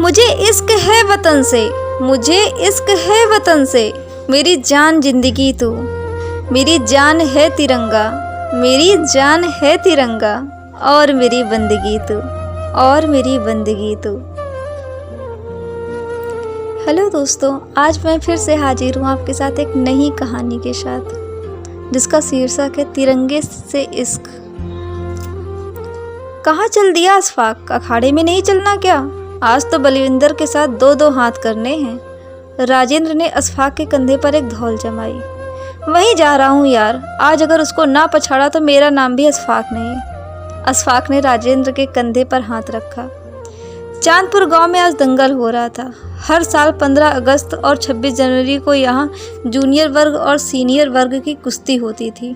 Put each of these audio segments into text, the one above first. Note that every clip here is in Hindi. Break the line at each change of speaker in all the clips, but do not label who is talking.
मुझे इश्क है वतन से, मुझे इश्क है वतन से, मेरी जान जिंदगी तू, मेरी जान है तिरंगा, मेरी जान है तिरंगा, और मेरी बंदगी तू, और मेरी बंदगी तू। हेलो दोस्तों, आज मैं फिर से हाजिर हूँ आपके साथ एक नई कहानी के साथ, जिसका शीर्षक है तिरंगे से इश्क। कहाँ चल दिया अशफाक, अखाड़े में नहीं चलना क्या? आज तो बलविंदर के साथ दो दो हाथ करने हैं। राजेंद्र ने अशफाक के कंधे पर एक धौल जमाई। वहीं जा रहा हूँ यार, आज अगर उसको ना पछाड़ा तो मेरा नाम भी अशफाक नहीं। अशफाक ने राजेंद्र के कंधे पर हाथ रखा। चांदपुर गांव में आज दंगल हो रहा था। हर साल 15 अगस्त और 26 जनवरी को यहाँ जूनियर वर्ग और सीनियर वर्ग की कुश्ती होती थी,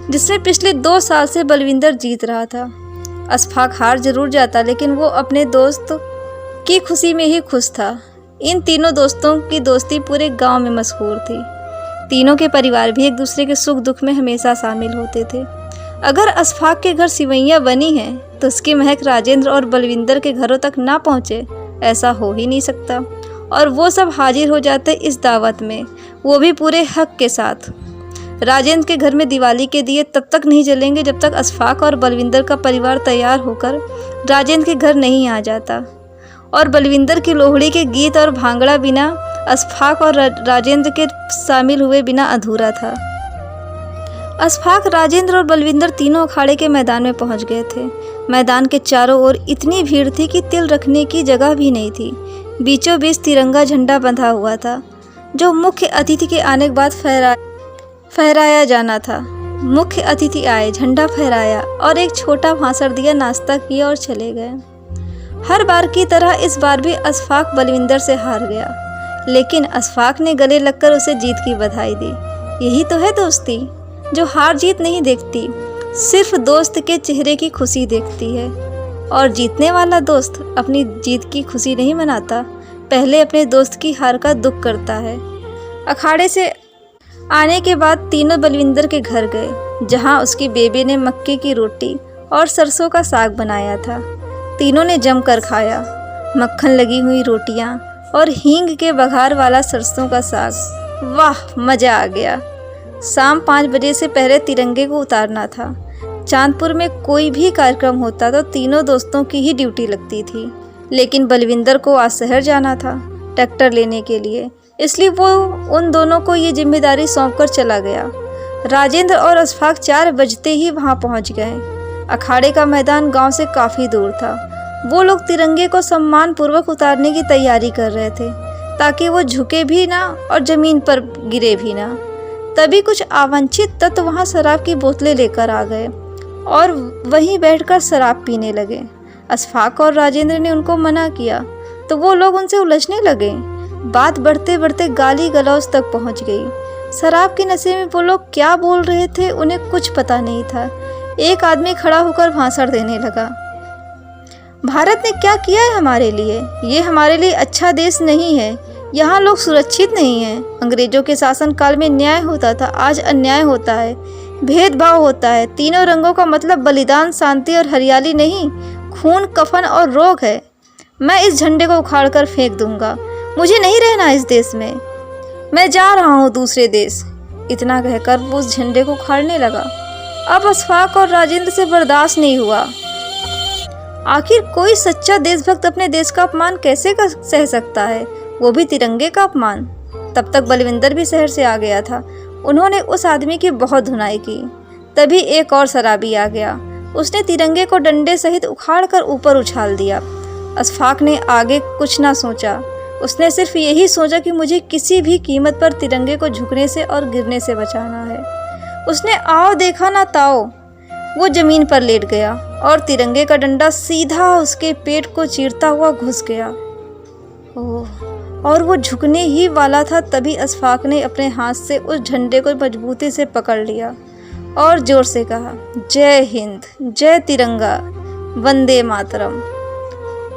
जिसमें पिछले 2 साल से बलविंदर जीत रहा था। अशफाक हार जरूर जाता, लेकिन वो अपने दोस्त की खुशी में ही खुश था। इन तीनों दोस्तों की दोस्ती पूरे गांव में मशहूर थी। तीनों के परिवार भी एक दूसरे के सुख दुख में हमेशा शामिल होते थे। अगर अशफाक के घर सिवैयाँ बनी हैं तो उसकी महक राजेंद्र और बलविंदर के घरों तक ना पहुँचे, ऐसा हो ही नहीं सकता। और वो सब हाजिर हो जाते इस दावत में, वो भी पूरे हक के साथ। राजेंद्र के घर में दिवाली के दिए तब तक नहीं जलेंगे जब तक अशफाक और बलविंदर का परिवार तैयार होकर राजेंद्र के घर नहीं आ जाता। और बलविंदर की लोहड़ी के गीत और भांगड़ा बिना अशफाक और राजेंद्र के शामिल हुए बिना अधूरा था। अशफाक, राजेंद्र और बलविंदर तीनों अखाड़े के मैदान में पहुंच गए थे। मैदान के चारों ओर इतनी भीड़ थी कि तिल रखने की जगह भी नहीं थी। बीचों बीच तिरंगा झंडा बंधा हुआ था, जो मुख्य अतिथि के आने के बाद फहराया जाना था। मुख्य अतिथि आए, झंडा फहराया और एक छोटा भाषण दिया, नाश्ता किया और चले गए। हर बार की तरह इस बार भी अशफाक बलविंदर से हार गया, लेकिन अशफाक ने गले लगकर उसे जीत की बधाई दी। यही तो है दोस्ती, जो हार जीत नहीं देखती, सिर्फ दोस्त के चेहरे की खुशी देखती है। और जीतने वाला दोस्त अपनी जीत की खुशी नहीं मनाता, पहले अपने दोस्त की हार का दुख करता है। अखाड़े से आने के बाद तीनों बलविंदर के घर गए, जहां उसकी बेबे ने मक्के की रोटी और सरसों का साग बनाया था। तीनों ने जमकर खाया। मक्खन लगी हुई रोटियां और हींग के बघार वाला सरसों का साग, वाह मज़ा आ गया। शाम 5 बजे से पहले तिरंगे को उतारना था। चांदपुर में कोई भी कार्यक्रम होता तो तीनों दोस्तों की ही ड्यूटी लगती थी, लेकिन बलविंदर को आज शहर जाना था ट्रैक्टर लेने के लिए, इसलिए वो उन दोनों को ये जिम्मेदारी सौंपकर चला गया। राजेंद्र और अशफाक 4 बजते ही वहाँ पहुँच गए। अखाड़े का मैदान गांव से काफ़ी दूर था। वो लोग तिरंगे को सम्मानपूर्वक उतारने की तैयारी कर रहे थे, ताकि वो झुके भी ना और ज़मीन पर गिरे भी ना। तभी कुछ अवांछित तत्व वहाँ शराब की बोतलें लेकर आ गए और वहीं बैठकर शराब पीने लगे। अशफाक और राजेंद्र ने उनको मना किया तो वो लोग उनसे उलझने लगे। बात बढ़ते बढ़ते गाली गलौज तक पहुँच गई। शराब के नशे में वो लोग क्या बोल रहे थे उन्हें कुछ पता नहीं था। एक आदमी खड़ा होकर भाषण देने लगा। भारत ने क्या किया है हमारे लिए? ये हमारे लिए अच्छा देश नहीं है। यहाँ लोग सुरक्षित नहीं हैं। अंग्रेजों के शासन काल में न्याय होता था, आज अन्याय होता है, भेदभाव होता है। तीनों रंगों का मतलब बलिदान, शांति और हरियाली नहीं, खून, कफन और रोग है। मैं इस झंडे को उखाड़ कर फेंक दूंगा। मुझे नहीं रहना इस देश में, मैं जा रहा हूँ दूसरे देश। इतना कहकर वो उस झंडे को उखाड़ने लगा। अब अशफाक और राजेंद्र से बर्दाश्त नहीं हुआ। आखिर कोई सच्चा देशभक्त अपने देश का अपमान कैसे सह सकता है, वो भी तिरंगे का अपमान। तब तक बलविंदर भी शहर से आ गया था। उन्होंने उस आदमी की बहुत धुनाई की। तभी एक और शराबी आ गया। उसने तिरंगे को डंडे सहित उखाड़ कर ऊपर उछाल दिया। अशफाक ने आगे कुछ ना सोचा। उसने सिर्फ यही सोचा कि मुझे किसी भी कीमत पर तिरंगे को झुकने से और गिरने से बचाना है। उसने आओ देखा ना ताओ, वो जमीन पर लेट गया और तिरंगे का डंडा सीधा उसके पेट को चीरता हुआ घुस गया। ओह, और वो झुकने ही वाला था, तभी अशफाक ने अपने हाथ से उस झंडे को मजबूती से पकड़ लिया और जोर से कहा, जय हिंद, जय तिरंगा, वंदे मातरम।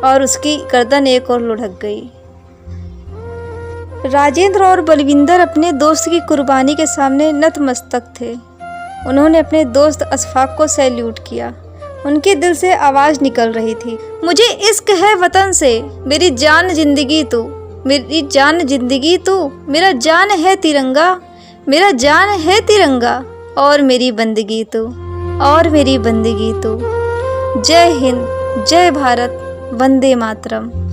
और उसकी गर्दन एक और लुढ़क गई। राजेंद्र और बलविंदर अपने दोस्त की कुर्बानी के सामने नतमस्तक थे। उन्होंने अपने दोस्त अशफाक को सैल्यूट किया। उनके दिल से आवाज़ निकल रही थी, मुझे इश्क है वतन से, मेरी जान जिंदगी तू, मेरी जान जिंदगी तू, मेरा जान है तिरंगा, मेरा जान है तिरंगा, और मेरी बंदगी तू, और मेरी बंदगी तू। जय हिंद, जय भारत, वंदे मातरम।